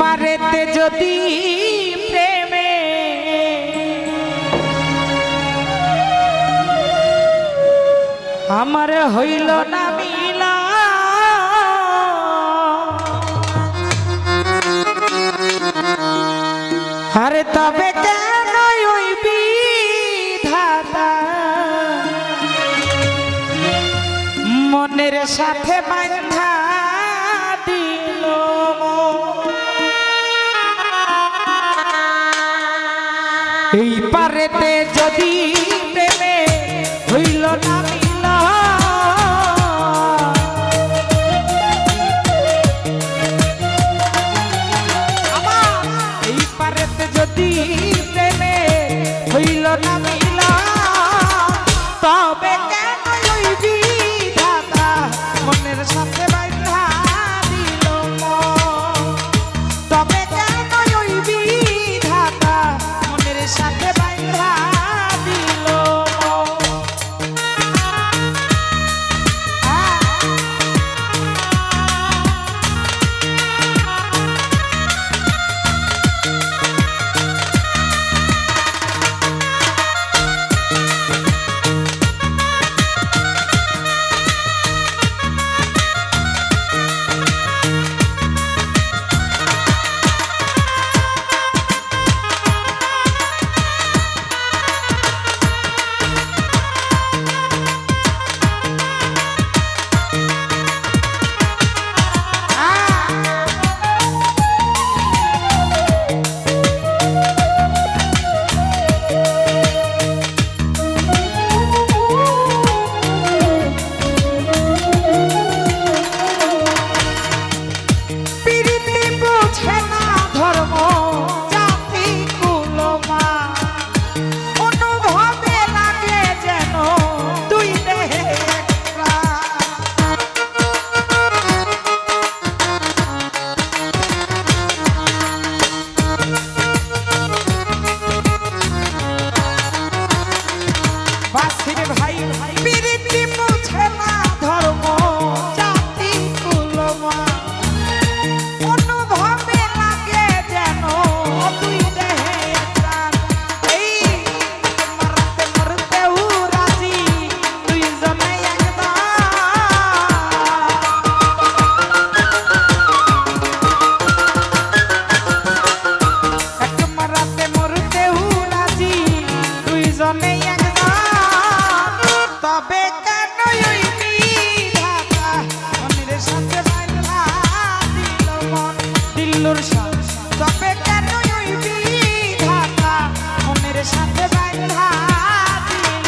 পারেতে যদি প্রেমে আমার হইল না মিলা আরে তবে কেন ওই বিধাতা মনের সাথে বাঁধা দিল এই পারেতে যদি প্রেমে হইল না মিলা এই পারেতে যদি প্রেমে হইল না মিলা তবে কেন ওই বিধাতা মনের সাথে বাঁধা দিল তবে কেন ওই বিধাতা মনের সাথে বাঁধা দিল তবে কেন ওই বিধাতা মনের সাথে বাঁধা দিল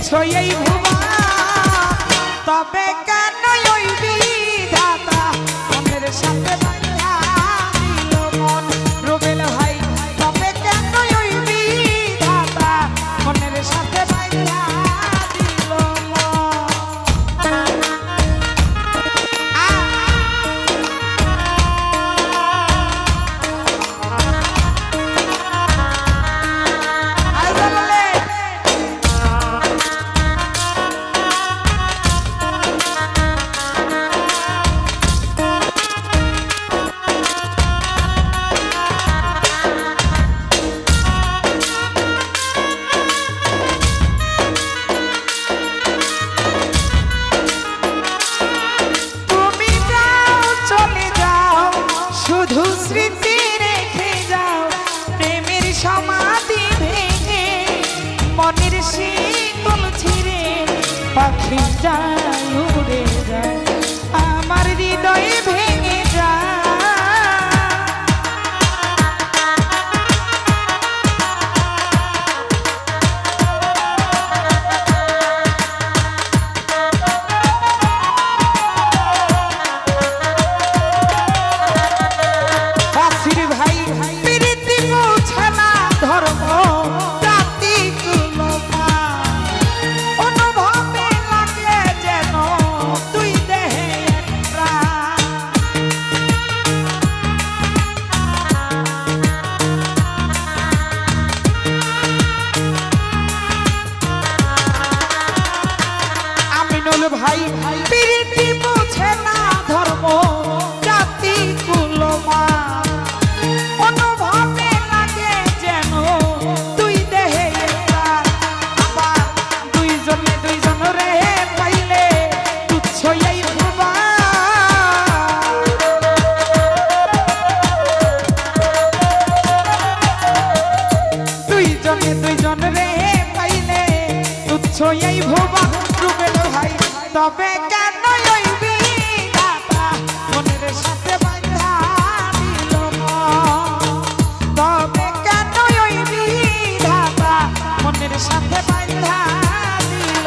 তুচ্ছ এই ভুবন তবে কেন ওই বিধাতা মনের সাথে বাঁধা দিল মন রুবেল ভাই তবে কেন ওই বিধাতা মনের সাথে বাঁধা দিল স্মৃতি রেখে যাও প্রেমের সমাধি ভেঙে মনের শীতল ছিঁড়ে পাখি যায় উড়ে যায় আমার হৃদয় ভেঙে যায় ভাই প্রীতি বোঝে না ধর্ম জাতি কুলমা অনুভবে লাগে যেন তুই দেহে আমিনুল ভাই প্রীতি বোঝে না ধর্ম জাতি কুলমা অনুভবে লাগে যেন তুই দেহে আবার দুইজনে দুইজন রে পাইলে তুচ্ছ এই ভুবন দুইজনে দুইজন রে পাইলে তুচ্ছ এই ভুবন রুবেল ভাই তবে কেন ওই বিধাতা মনের সাথে বাঁধা দিল তবে কেন ওই বিধাতা মনের সাথে বাঁধা দিল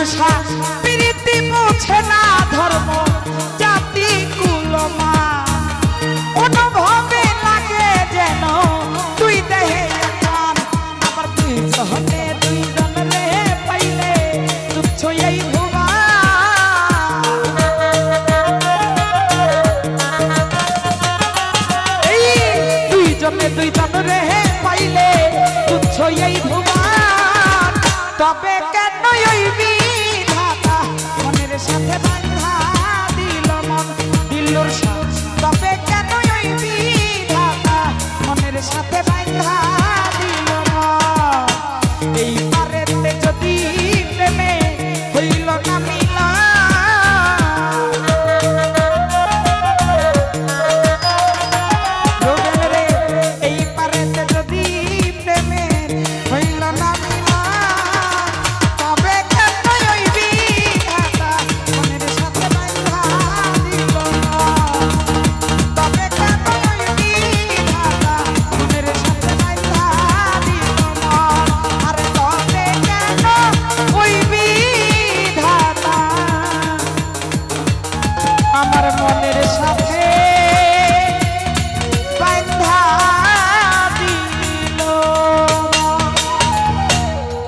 পুরুষা প্রীতি বুঝে না ধর্ম জাতি কুলমা অনুভবে লাগে যেন তুই দেহে একান আবার তুই সহনে দুইজন রে পাইলে তুচ্ছ এই ভুবা এই দুইজনে দুইজন রে পাইলে তুচ্ছ এই ভুবা তবে কেন হইবি